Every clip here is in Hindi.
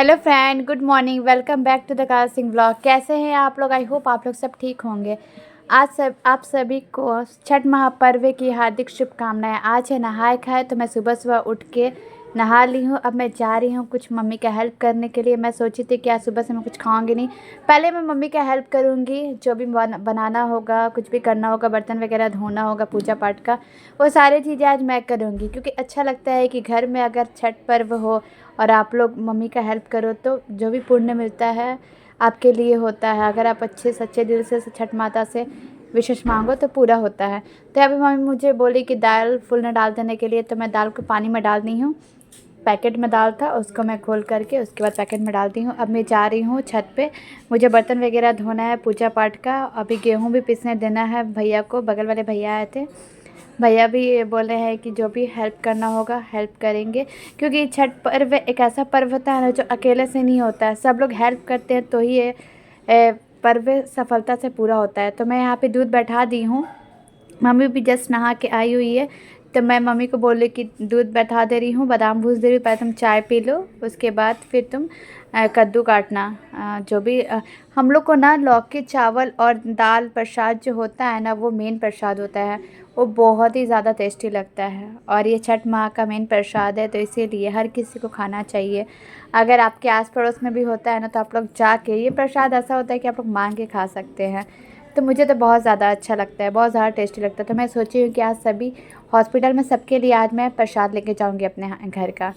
Hello friend, good morning. Welcome back to the car Singh blog. कैसे हैं आप लोग? आई होप आप लोग सब ठीक होंगे। आप सभी को छठ महापर्व की हार्दिक शुभकामनाएं। आज है नहाए खाए, तो मैं सुबह सुबह उठ के नहा ली हूँ। अब मैं जा रही हूँ कुछ मम्मी का हेल्प करने के लिए। मैं सोची थी कि आज सुबह से मैं कुछ खाऊंगी नहीं, पहले मैं मम्मी का हेल्प करूँगी। जो भी बनाना होगा, कुछ भी करना होगा, बर्तन वगैरह धोना होगा, पूजा पाठ का, वो सारी चीज़ें आज मैं करूँगी। क्योंकि अच्छा लगता है कि घर में अगर छठ पर्व हो और आप लोग मम्मी का हेल्प करो तो जो भी पुण्य मिलता है आपके लिए होता है। अगर आप अच्छे सच्चे दिल से छठ माता से विशेष मांगो तो पूरा होता है। तो अभी मम्मी मुझे बोली कि दाल फूलने डाल देने के लिए, तो मैं दाल को पानी में डाल दी हूँ। पैकेट में दाल था, उसको मैं खोल करके उसके बाद पैकेट में डाल दी हूँ। अब मैं जा रही हूँ छत पे। मुझे बर्तन वगैरह धोना है पूजा पाठ का। अभी गेहूँ भी पीसने देना है भैया को। बगल वाले भैया आए थे, भैया भी बोले हैं कि जो भी हेल्प करना होगा हेल्प करेंगे। क्योंकि छठ पर्व एक ऐसा पर्व होता है ना जो अकेले से नहीं होता है, सब लोग हेल्प करते हैं तो ही ये पर्व सफलता से पूरा होता है। तो मैं यहाँ पे दूध बैठा दी हूँ। मम्मी भी जस्ट नहा के आई हुई है, तो मैं मम्मी को बोली कि दूध बैठा दे रही हूँ, बादाम भूज दे रही हूँ, पहले तुम चाय पी लो, उसके बाद फिर तुम कद्दू काटना। जो भी हम लोग को ना लौकी चावल और दाल प्रसाद जो होता है ना, वो मेन प्रसाद होता है। वो बहुत ही ज़्यादा टेस्टी लगता है और ये छठ माँ का मेन प्रसाद है, तो इसीलिए हर किसी को खाना चाहिए। अगर आपके आस पड़ोस में भी होता है ना, तो आप लोग जाके, ये प्रसाद ऐसा होता है कि आप लोग मांग के खा सकते हैं। तो मुझे तो बहुत ज़्यादा अच्छा लगता है, बहुत ज़्यादा टेस्टी लगता है। तो मैं सोची हूँ कि आज सभी हॉस्पिटल में सबके लिए आज मैं प्रसाद लेके जाऊँगी अपने घर का,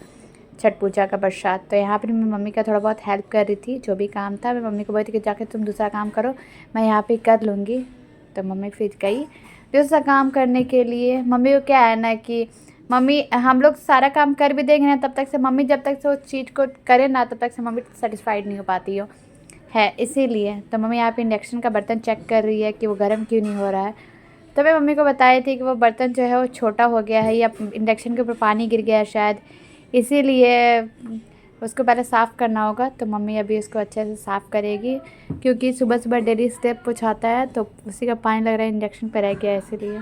छठ पूजा का प्रसाद। तो यहाँ पर मैं मम्मी का थोड़ा बहुत हेल्प कर रही थी, जो भी काम था मैं मम्मी को बोली थी कि जाके तुम दूसरा काम करो, मैं यहाँ पे कर लूँगी। तो मम्मी फिर गई दूसरा काम करने के लिए। मम्मी को क्या है ना कि मम्मी, हम लोग सारा काम कर भी देंगे ना, तब तक से मम्मी जब तक से उस चीज़ को करे ना, तब तक से मम्मी सेटिस्फाइड नहीं हो पाती है इसीलिए। तो मम्मी यहाँ पे इंडक्शन का बर्तन चेक कर रही है कि वो गर्म क्यों नहीं हो रहा है। तो मैं मम्मी को बताई थी कि वो बर्तन जो है वो छोटा हो गया है या इंडक्शन के ऊपर पानी गिर गया है शायद, इसीलिए उसको पहले साफ़ करना होगा। तो मम्मी अभी उसको अच्छे से साफ़ करेगी, क्योंकि सुबह सुबह डेली स्टेप पोछाता है तो उसी का पानी लग रहा है इंडक्शन पर रह गया है, इसीलिए।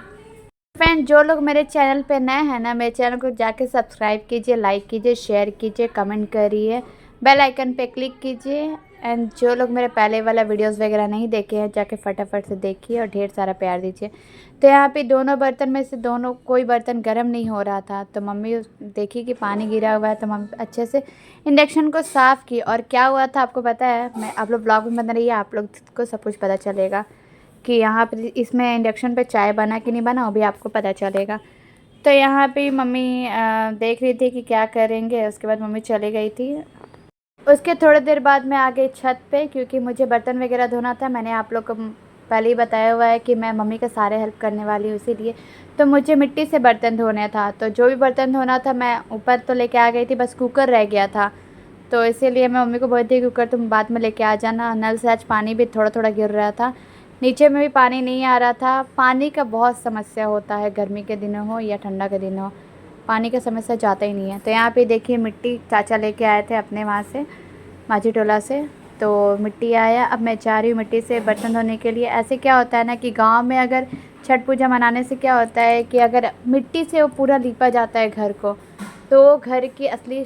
फ्रेंड, जो लोग मेरे चैनल पे नए हैं ना, मेरे चैनल को जाके सब्सक्राइब कीजिए, लाइक कीजिए, शेयर कीजिए, कमेंट करिए, बेल आइकन पे क्लिक कीजिए। एंड जो लोग मेरे पहले वाला वीडियोस वगैरह नहीं देखे हैं, जाके फटाफट से देखिए और ढेर सारा प्यार दीजिए। तो यहाँ पे दोनों बर्तन में से कोई बर्तन गर्म नहीं हो रहा था, तो मम्मी देखी कि पानी गिरा हुआ है, तो मम्मी अच्छे से इंडक्शन को साफ़ की। और क्या हुआ था आपको पता है? मैं आप लोग ब्लॉग में बना रही है, आप लोग को सब कुछ पता चलेगा कि यहाँ पर इसमें इंडक्शन पे चाय बना कि नहीं बना, वो भी आपको पता चलेगा। तो यहाँ पे मम्मी देख रही थी कि क्या करेंगे। उसके बाद मम्मी चली गई थी। उसके थोड़ी देर बाद मैं आ गई छत पे, क्योंकि मुझे बर्तन वगैरह धोना था। मैंने आप लोग को पहले ही बताया हुआ है कि मैं मम्मी का सारे हेल्प करने वाली हूँ, इसीलिए। तो मुझे मिट्टी से बर्तन धोने था, तो जो भी बर्तन धोना था मैं ऊपर तो लेके आ गई थी, बस कुकर रह गया था। तो इसीलिए मैं मम्मी को बोलती थी कुकर तुम बाद में लेके आ जाना। नल से आज पानी भी थोड़ा थोड़ा गिर रहा था, नीचे में भी पानी नहीं आ रहा था। पानी का बहुत समस्या होता है, गर्मी के दिनों हो या ठंडा के दिन हो, पानी का समस्या जाता ही नहीं है। तो यहाँ पे देखिए मिट्टी चाचा लेके आए थे अपने वहाँ से, माझी टोला से, तो मिट्टी आया। अब मैं जा रही हूँ मिट्टी से बर्तन धोने के लिए। ऐसे क्या होता है ना कि गांव में अगर छठ पूजा मनाने से क्या होता है कि अगर मिट्टी से वो पूरा लीपा जाता है घर को, तो घर की असली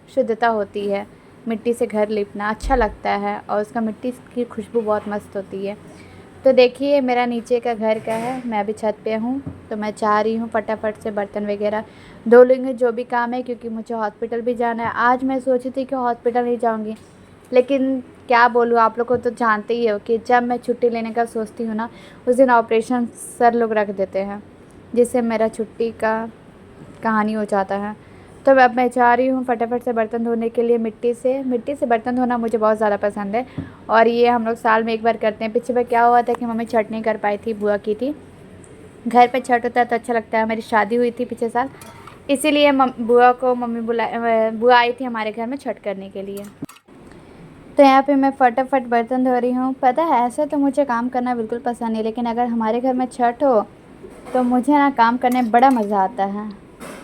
शुद्धता होती है। मिट्टी से घर लीपना अच्छा लगता है और उसका मिट्टी की खुशबू बहुत मस्त होती है। तो देखिए मेरा नीचे का घर का है, मैं अभी छत पे हूँ। तो मैं चाह रही हूँ फटाफट से बर्तन वगैरह धो लूँगी जो भी काम है, क्योंकि मुझे हॉस्पिटल भी जाना है। आज मैं सोची थी कि हॉस्पिटल नहीं जाऊँगी, लेकिन क्या बोलूँ, आप लोग को तो जानते ही हो कि जब मैं छुट्टी लेने का सोचती हूँ ना, उस दिन ऑपरेशन सर लोग रख देते हैं, जिससे मेरा छुट्टी का कहानी हो जाता है। तो अब मैं जा रही हूँ फटाफट से बर्तन धोने के लिए। मिट्टी से बर्तन धोना मुझे बहुत ज़्यादा पसंद है और ये हम लोग साल में एक बार करते हैं। पिछली बार क्या हुआ था कि मम्मी छठ नहीं कर पाई थी, बुआ की थी। घर पे छठ होता है तो अच्छा लगता है। मेरी शादी हुई थी पिछले साल, इसीलिए बुआ को मम्मी बुआ आई थी हमारे घर में छठ करने के लिए। तो यहाँ पे मैं फटाफट बर्तन धो रही हूँ। पता है, ऐसे तो मुझे काम करना बिल्कुल पसंद नहीं, लेकिन अगर हमारे घर में छठ हो तो मुझे ना काम करने में बड़ा मज़ा आता है।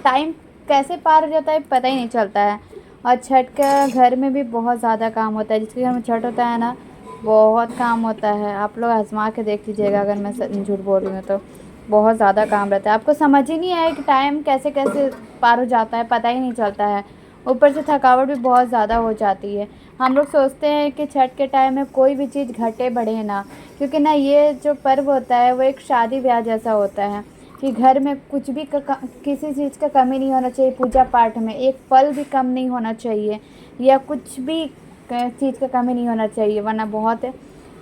टाइम कैसे पार हो जाता है पता ही नहीं चलता है। और छठ का घर में भी बहुत ज़्यादा काम होता है। जिसके घर में छठ होता है ना, बहुत काम होता है। आप लोग आजमा के देख लीजिएगा, अगर मैं झूठ बोल रही हूँ तो बहुत ज़्यादा काम रहता है। आपको समझ ही नहीं आए कि टाइम कैसे कैसे पार हो जाता है, पता ही नहीं चलता है। ऊपर से थकावट भी बहुत ज़्यादा हो जाती है। हम लोग सोचते हैं कि छठ के टाइम में कोई भी चीज़ घटे बढ़े ना, क्योंकि ना ये जो पर्व होता है वो एक शादी ब्याह जैसा होता है कि घर में कुछ भी किसी चीज़ का कमी नहीं होना चाहिए। पूजा पाठ में एक फल भी कम नहीं होना चाहिए या कुछ भी चीज़ का कमी नहीं होना चाहिए, वरना बहुत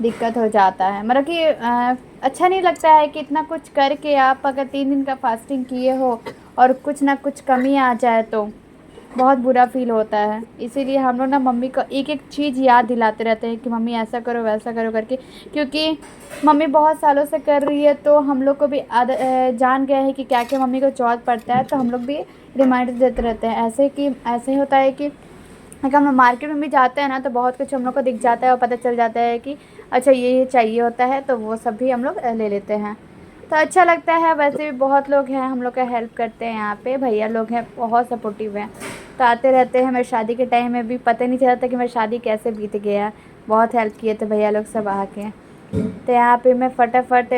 दिक्कत हो जाता है। मतलब कि अच्छा नहीं लगता है कि इतना कुछ करके आप अगर 3 दिन का फास्टिंग किए हो और कुछ ना कुछ कमी आ जाए तो बहुत बुरा फ़ील होता है। इसीलिए हम लोग ना मम्मी को एक-एक चीज़ याद दिलाते रहते हैं कि मम्मी ऐसा करो, वैसा करो करके, क्योंकि मम्मी बहुत सालों से कर रही है तो हम लोग को भी जान गए हैं कि क्या-क्या मम्मी को ज़रूरत पड़ता है, तो हम लोग भी रिमाइंडर देते रहते हैं। ऐसे ही होता है कि अगर हम मार्केट में भी जाते हैं ना तो बहुत कुछ हम लोग को दिख जाता है और पता चल जाता है कि अच्छा ये चाहिए होता है, तो वो सब भी हम लोग ले लेते हैं। तो अच्छा लगता है। वैसे भी बहुत लोग हैं हम लोग का हेल्प करते हैं, यहाँ पे भैया लोग हैं बहुत सपोर्टिव हैं, तो आते रहते हैं। मेरी शादी के टाइम में भी पता नहीं चला था कि मेरी शादी कैसे बीत गया, बहुत हेल्प किए थे भैया लोग सब आके। तो यहाँ पे मैं फटाफट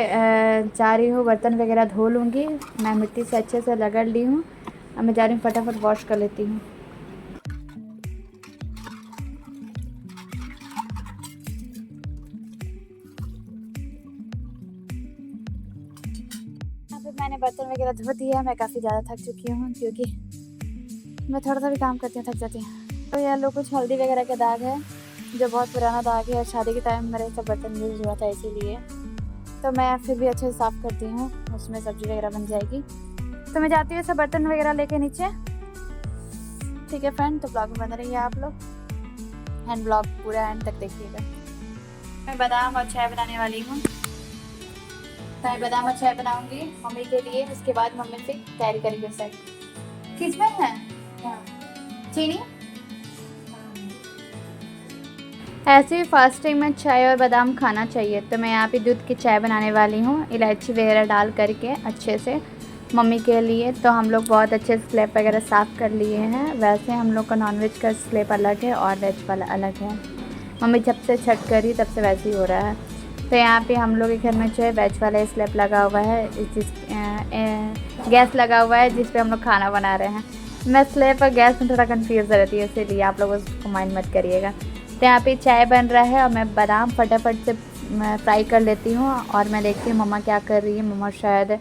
जा रही हूँ, बर्तन वगैरह धो लूँगी। मैं मिट्टी से अच्छे से रगड़ ली हूँ, अब मैं जा रही हूँ फटाफट वॉश कर लेती हूँ। यहाँ पे मैंने बर्तन वगैरह धो दिया। मैं काफ़ी ज़्यादा थक चुकी हूँ, क्योंकि मैं थोड़ा सा भी काम करती हूँ थक जाती हूँ। तो यहाँ लो कुछ हल्दी वगैरह का दाग है, जो बहुत पुराना दाग है। शादी के टाइम मेरे सब बर्तन यूज़ हुआ था, इसीलिए तो मैं फिर भी अच्छे से साफ़ करती हूँ, उसमें सब्ज़ी वगैरह बन जाएगी। तो मैं जाती हूँ सब बर्तन वगैरह लेके नीचे। ठीक है फ्रेंड, तो ब्लॉग में बने रहिए आप लोग, एंड ब्लॉग पूरा एंड तक देखिएगा। मैं बादाम और चाय बनाने वाली हूँ। तो मैं बादाम और चाय बनाऊँगी मम्मी के लिए, उसके बाद मम्मी से तैयारी करेंगे सर। किस में है चीनी? ऐसे ही फास्टिंग में चाय और बादाम खाना चाहिए। तो मैं यहाँ पे दूध की चाय बनाने वाली हूँ, इलायची वगैरह डाल करके अच्छे से मम्मी के लिए। तो हम लोग बहुत अच्छे से स्लैब वगैरह साफ़ कर लिए हैं। वैसे हम लोग का नॉनवेज का स्लैब अलग है और वेज वाला अलग है। मम्मी जब से छठ करी तब से वैसे ही हो रहा है। तो यहाँ पे हम लोग के घर में जो है वेज वाला स्लैब लगा हुआ है, गैस लगा हुआ है जिस पे हम लोग खाना बना रहे हैं। मैं स्लैब और गैस में थोड़ा कन्फ्यूज़ रहती है, इसीलिए आप लोग उसको माइंड मत करिएगा। तो यहाँ पे चाय बन रहा है और मैं बादाम फटाफट से फ्राई कर लेती हूँ। और मैं देखती हूँ मम्मा क्या कर रही है। मम्मा शायद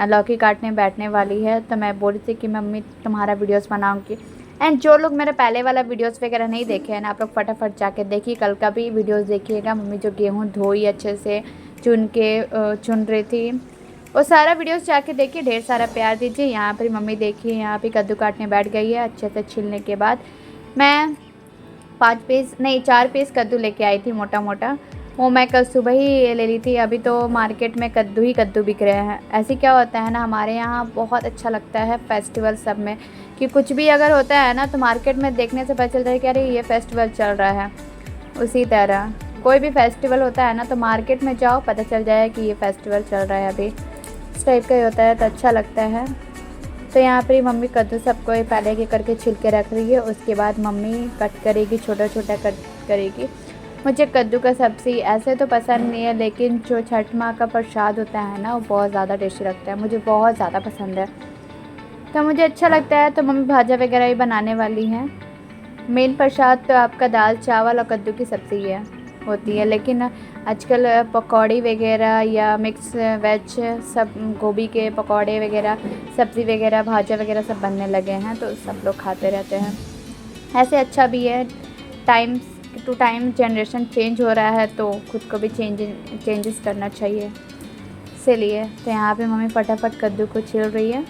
लौकी काटने बैठने वाली है। तो मैं बोल रही थी कि मम्मी तुम्हारा वीडियोस बनाऊँगी। एंड जो लोग मेरा पहले वाला वीडियोस वगैरह नहीं देखे हैं ना, आप लोग फटाफट जाके देखिए, कल का भी वीडियोस देखिएगा। मम्मी जो गेहूँ धोई अच्छे से चुन रही थी, वो सारा वीडियोस जाके देखिए। ढेर सारा प्यार दीजिए। यहाँ पर मम्मी देखिए, यहाँ पे कद्दू काटने बैठ गई है। अच्छे से छिलने के बाद मैं 4 पीस कद्दू लेके आई थी, मोटा मोटा। वो मैं कल सुबह ही ले ली थी। अभी तो मार्केट में कद्दू ही कद्दू बिक रहे हैं। ऐसे क्या होता है ना, हमारे यहाँ बहुत अच्छा लगता है फेस्टिवल सब में, कि कुछ भी अगर होता है ना तो मार्केट में देखने से पता चलता है कि अरे ये फेस्टिवल चल रहा है। उसी तरह कोई भी फेस्टिवल होता है ना तो मार्केट में जाओ, पता चल जाए कि ये फेस्टिवल चल रहा है अभी। इस टाइप का ही होता है, तो अच्छा लगता है। तो यहाँ पर मम्मी कद्दू सबको पहले के करके छिल के रख रही है। उसके बाद मम्मी कट करेगी, छोटा छोटा कट करेगी। मुझे कद्दू का सब्ज़ी ऐसे तो पसंद नहीं है, लेकिन जो छठ माँ का प्रसाद होता है ना वो बहुत ज़्यादा टेस्टी लगता है, मुझे बहुत ज़्यादा पसंद है। तो मुझे अच्छा लगता है। तो मम्मी भाजा वगैरह ही बनाने वाली हैं। मेन प्रसाद तो आपका दाल चावल और कद्दू की सब्ज़ी है होती है, लेकिन आजकल पकौड़ी वगैरह या मिक्स वेज सब, गोभी के पकौड़े वगैरह, सब्ज़ी वगैरह, भाजा वगैरह सब बनने लगे हैं, तो सब लोग खाते रहते हैं। ऐसे अच्छा भी है, time to time generation change हो रहा है तो खुद को भी चेंजेस करना चाहिए, इसीलिए। तो यहाँ पे मम्मी फटाफट कद्दू को छील रही है।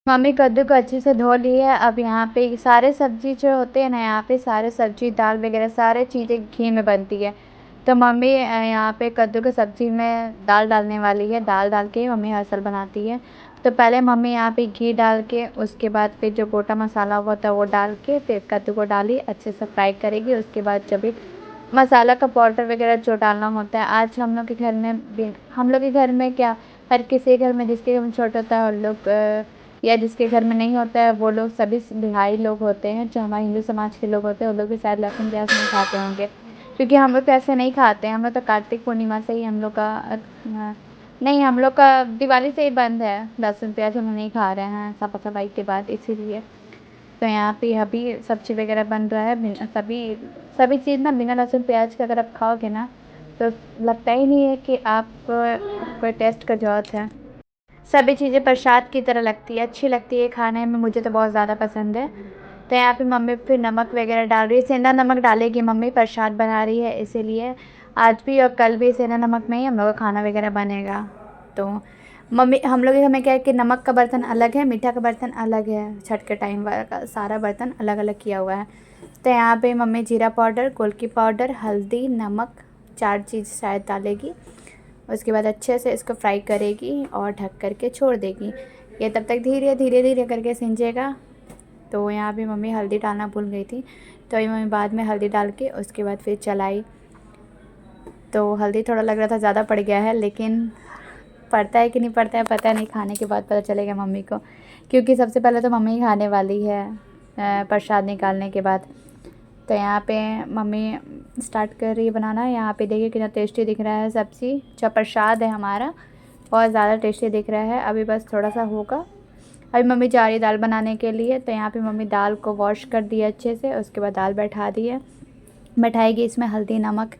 मम्मी कद्दू को अच्छे से धो ली है। अब यहाँ पे सारे सब्जी जो होते हैं ना, यहाँ पे सारे सब्जी दाल वगैरह सारे चीज़ें घी में बनती है। तो मम्मी यहाँ पे कद्दू की सब्ज़ी में दाल डालने वाली है। दाल डाल के मम्मी हर साल बनाती है। तो पहले मम्मी यहाँ पे घी डाल के उसके बाद फिर जो गोटा मसाला हुआ था वो डाल के फिर कद्दू को डाली अच्छे से फ्राई करेगी। उसके बाद जब भी मसाला का पाउडर वगैरह जो डालना होता है, आज हम लोग के घर में भी, हम लोग के घर में क्या, हर किसी घर में, जिसके घर में छोटा होता है उन लोग या जिसके घर में नहीं होता है वो लोग सभी बिहारी लोग होते हैं, जो हमारे हिंदू समाज के लोग होते हैं, वो लोग भी शायद लहसुन प्याज नहीं खाते होंगे, क्योंकि हम लोग तो ऐसे नहीं खाते हैं। हम लोग तो कार्तिक पूर्णिमा से ही हम लोग का नहीं, हम लोग का दिवाली से ही बंद है, लहसुन प्याज हम लोग नहीं खा रहे हैं साफ सफाई के बाद, इसीलिए। तो यहाँ पे अभी सब्ज़ी वगैरह बन रहा है। सभी सभी चीज़ ना बिना लहसुन प्याज के अगर आप खाओगे ना तो लगता ही नहीं है कि आप कोई टेस्ट का ज़रूरत है। सभी चीज़ें प्रसाद की तरह लगती है, अच्छी लगती है खाने में, मुझे तो बहुत ज़्यादा पसंद है। तो यहाँ पे मम्मी फिर नमक वगैरह डाल रही है, सेंधा नमक डालेगी मम्मी, प्रसाद बना रही है इसीलिए। आज भी और कल भी सेंधा नमक में ही हम लोग का खाना वगैरह बनेगा। तो मम्मी, हम लोग के घर में क्या है कि नमक का बर्तन अलग है, मीठा का बर्तन अलग है, छठ के टाइम वाला सारा बर्तन अलग अलग किया हुआ है। तो यहाँ पे मम्मी जीरा पाउडर, गोलकी पाउडर, हल्दी, नमक 4 चीज़ शायद डालेगी। उसके बाद अच्छे से इसको फ्राई करेगी और ढक करके छोड़ देगी। ये तब तक धीरे धीरे धीरे करके सिंजेगा। तो यहाँ पे मम्मी हल्दी डालना भूल गई थी, तो ये मम्मी बाद में हल्दी डाल के उसके बाद फिर चलाई। तो हल्दी थोड़ा लग रहा था ज़्यादा पड़ गया है, लेकिन पड़ता है कि नहीं पड़ता है पता नहीं, खाने के बाद पता चलेगा मम्मी को, क्योंकि सबसे पहले तो मम्मी ही खाने वाली है प्रसाद निकालने के बाद। तो यहाँ पे मम्मी स्टार्ट कर रही है बनाना। यहाँ पे देखिए कितना टेस्टी दिख रहा है सब्ज़ी, जो प्रसाद है हमारा बहुत ज़्यादा टेस्टी दिख रहा है। अभी बस थोड़ा सा होगा। अभी मम्मी जा रही है दाल बनाने के लिए। तो यहाँ पे मम्मी दाल को वॉश कर दी है अच्छे से, उसके बाद दाल बैठा दी है। बैठाएगी, इसमें हल्दी, नमक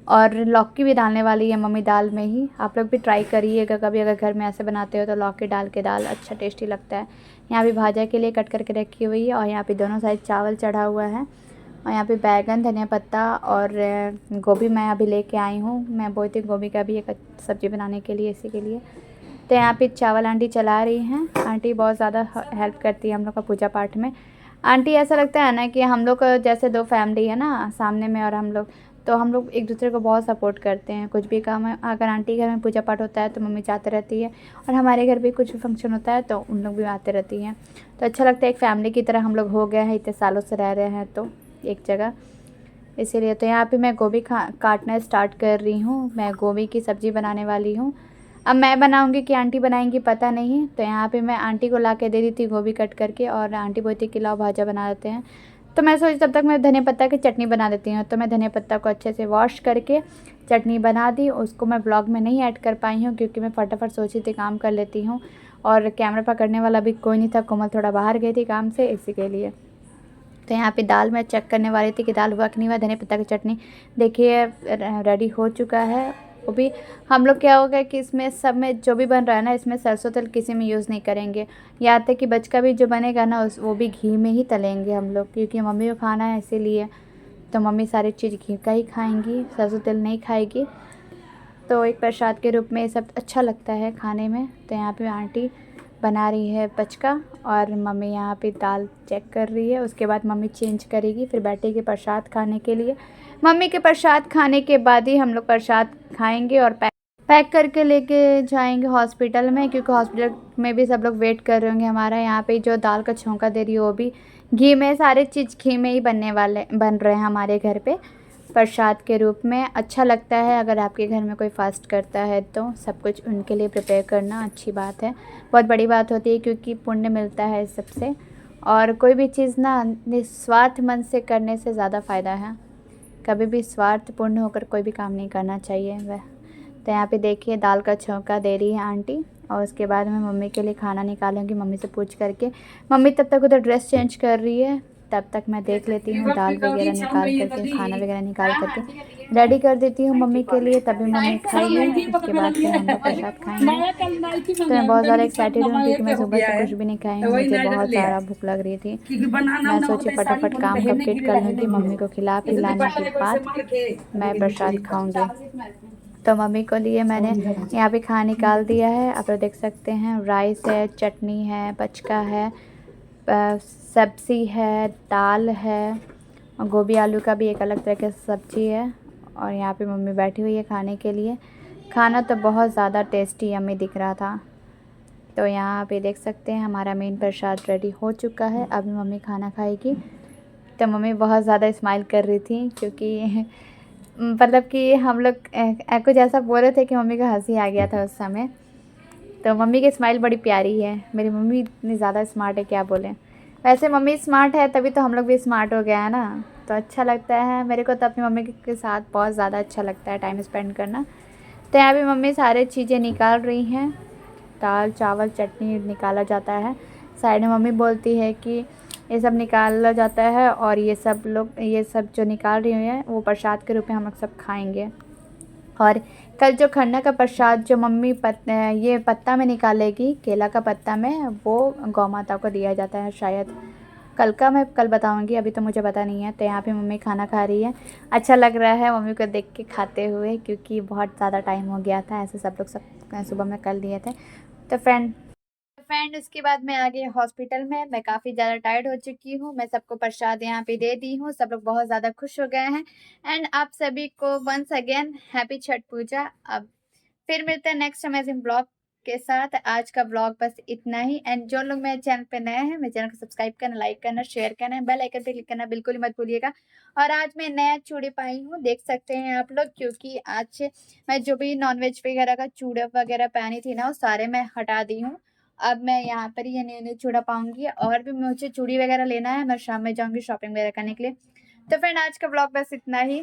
और लौकी भी डालने वाली है मम्मी दाल में ही। आप लोग भी ट्राई करिएगा कभी, अगर घर में ऐसे बनाते हो तो लौकी डाल के दाल अच्छा टेस्टी लगता है। यहाँ भी भाजा के लिए कट करके रखी हुई है, और यहाँ पे दोनों साइड चावल चढ़ा हुआ है। और यहाँ पे बैगन, धनिया पत्ता और गोभी मैं अभी लेके आई हूँ। मैं बोलती हूँ गोभी का भी एक सब्ज़ी बनाने के लिए, इसी के लिए। तो यहाँ पे चावल आंटी चला रही हैं। आंटी बहुत ज़्यादा हेल्प करती है हम लोग का पूजा पाठ में। आंटी ऐसा लगता है ना कि हम लोग जैसे 2 फैमिली है ना, सामने में और हम लोग, तो हम लोग एक दूसरे को बहुत सपोर्ट करते हैं। कुछ भी काम है, अगर आंटी घर में पूजा पाठ होता है तो मम्मी जाते रहती है, और हमारे घर भी कुछ भी फंक्शन होता है तो उन लोग भी आते रहती हैं। तो अच्छा लगता है, एक फैमिली की तरह हम लोग हो गए हैं, इतने सालों से रह रहे हैं तो एक जगह, इसीलिए। तो यहाँ पे मैं गोभी काटना स्टार्ट कर रही हूँ। मैं गोभी की सब्ज़ी बनाने वाली हूँ। अब मैं बनाऊँगी कि आंटी बनाएंगी पता नहीं। तो यहाँ पे मैं आंटी को ला के दे दी थी गोभी कट करके, और आंटी बोलती कि लाओ भाजा बना देते हैं। तो मैं सोची तब तक मैं धनिया पत्ता की चटनी बना देती हूँ। तो मैं धनिया पत्ता को अच्छे से वॉश करके चटनी बना दी। उसको मैं ब्लॉग में नहीं ऐड कर पाई हूँ, क्योंकि मैं फटाफट सोची थी काम कर लेती हूँ, और कैमरा पकड़ने वाला भी कोई नहीं था। कोमल थोड़ा बाहर गई थी काम से, इसी के लिए। तो यहाँ पे दाल मैं चेक करने वाली थी कि दाल हुआ कि नहीं हुआ। धनिया पत्ता की चटनी देखिए रेडी हो चुका है। वो भी हम लोग क्या हो गया कि इसमें सब में जो भी बन रहा है ना, इसमें सरसों तेल किसी में यूज़ नहीं करेंगे। यहाँ तक कि बचका भी जो बनेगा ना वो भी घी में ही तलेंगे हम लोग, क्योंकि मम्मी को खाना है इसीलिए। तो मम्मी सारी चीज़ घी का ही खाएंगी, सरसों तेल नहीं खाएगी। तो एक प्रसाद के रूप में ये सब अच्छा लगता है खाने में। तो यहाँ पे आंटी बना रही है बचका, और मम्मी यहाँ पे दाल चेक कर रही है। उसके बाद मम्मी चेंज करेगी, फिर बैठेगी प्रसाद खाने के लिए। मम्मी के प्रसाद खाने के बाद ही हम लोग प्रसाद खाएंगे, और पैक करके लेके जाएंगे हॉस्पिटल में, क्योंकि हॉस्पिटल में भी सब लोग वेट कर रहे होंगे हमारा। यहाँ पे जो दाल का छौंका दे रही है वो भी घी में, सारे चीज़ घी में ही बन रहे हैं हमारे घर पे प्रसाद के रूप में। अच्छा लगता है अगर आपके घर में कोई फास्ट करता है तो सब कुछ उनके लिए प्रिपेयर करना अच्छी बात है, बहुत बड़ी बात होती है, क्योंकि पुण्य मिलता है इस सबसे। और कोई भी चीज़ ना निस्वार्थ मन से करने से ज़्यादा फ़ायदा है। कभी भी स्वार्थपूर्ण होकर कोई भी काम नहीं करना चाहिए वह। तो यहाँ पे देखिए दाल का छौंका दे रही है आंटी, और उसके बाद मैं मम्मी के लिए खाना निकालूंगी मम्मी से पूछ करके। मम्मी तब तक उधर ड्रेस चेंज कर रही है, तब तक मैं देख लेती हूँ दाल वगैरह निकाल करके, खाना वगैरह निकाल करके रेडी कर देती हूँ मम्मी के लिए, तभी मम्मी खाएगी। उसके बाद फिर हम लोग प्रसाद खाएंगे। तो मैं बहुत ज़्यादा एक्साइटेड हूँ, क्योंकि मैं सुबह से कुछ भी नहीं खाई हूँ, मुझे बहुत ज़्यादा भूख लग रही थी। मैं सोची फटाफट काम कंप्लीट कर लूँगी, मम्मी को खिलाने के बाद मैं प्रसाद खाऊँगी। तो मम्मी को लिए मैंने यहाँ पे खाना निकाल दिया है। आप लोग देख सकते हैं राइस है, चटनी है, बचका है, सब्ज़ी है, दाल है और गोभी आलू का भी एक अलग तरह की सब्ज़ी है। और यहाँ पे मम्मी बैठी हुई है खाने के लिए। खाना तो बहुत ज़्यादा टेस्टी यम्मी दिख रहा था। तो यहाँ पे देख सकते हैं हमारा मेन प्रसाद रेडी हो चुका है। अभी मम्मी खाना खाएगी। तो मम्मी बहुत ज़्यादा स्माइल कर रही थी क्योंकि मतलब कि हम लोग कुछ ऐसा बोल रहे थे कि मम्मी को हंसी आ गया था उस समय। तो मम्मी की स्माइल बड़ी प्यारी है। मेरी मम्मी इतनी ज़्यादा स्मार्ट है, क्या बोलें। वैसे मम्मी स्मार्ट है तभी तो हम लोग भी स्मार्ट हो गए हैं ना। तो अच्छा लगता है मेरे को, तो अपनी मम्मी के साथ बहुत ज़्यादा अच्छा लगता है टाइम स्पेंड करना। तो यहाँ भी मम्मी सारी चीज़ें निकाल रही हैं। दाल चावल चटनी निकाला जाता है। साइड में मम्मी बोलती है कि ये सब निकाला जाता है और ये सब जो निकाल रही हैं वो प्रसाद के रूप में हम लोग सब खाएंगे। और कल जो खरना का प्रसाद जो मम्मी ये पत्ता में निकालेगी, केला का पत्ता में, वो गौ माता को दिया जाता है शायद। मैं कल बताऊंगी, अभी तो मुझे पता नहीं है। तो यहाँ पे मम्मी खाना खा रही है। अच्छा लग रहा है मम्मी को देख के खाते हुए, क्योंकि बहुत ज़्यादा टाइम हो गया था। ऐसे सब लोग सब सुबह में कर लिए थे। तो फ्रेंड उसके बाद मैं आ गई हॉस्पिटल में। मैं काफ़ी ज़्यादा टायर्ड हो चुकी हूँ। मैं सबको प्रसाद यहाँ पे दे दी हूँ। सब लोग बहुत ज़्यादा खुश हो गए हैं। एंड आप सभी को वंस अगेन हैप्पी छठ पूजा। अब फिर मिलते हैं नेक्स्ट अमेजिंग ब्लॉग के साथ। आज का ब्लॉग बस इतना ही। एंड जो लोग मेरे चैनल पे नए हैं, मेरे चैनल को सब्सक्राइब करना, लाइक करना, शेयर करना, बेल आइकन पे क्लिक करना बिल्कुल ही मत भूलिएगा। और आज मैं नया चूड़ी पाई हूँ, देख सकते हैं आप लोग, क्योंकि आज मैं जो भी नॉनवेज वगैरह का चूड़ा वगैरह पहनी थी ना, वो सारे मैं हटा दी हूँ। अब मैं यहाँ पर ही न्यू न्यू चूड़ा पाऊंगी। और भी मुझे चूड़ी वगैरह लेना है, मैं शाम में जाऊंगी शॉपिंग वगैरह करने के लिए। तो फ्रेंड आज का ब्लॉग बस इतना ही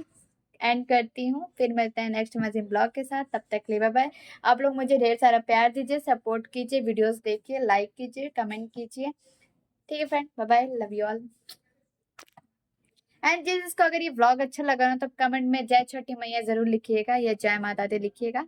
एंड करती हूँ। फिर मिलते हैं नेक्स्ट अमेजिंग ब्लॉग के साथ। तब तक के लिए बाय बाय। आप लोग मुझे ढेर सारा प्यार दीजिए, सपोर्ट कीजिए, वीडियोस देखिए, लाइक कीजिए, कमेंट कीजिए। ठीक है friend, bye bye, love you all. And जिसको अगर ये ब्लॉग अच्छा लगा ना, तो कमेंट में जय छठी मैया जरूर लिखिएगा या जय माता दी लिखिएगा।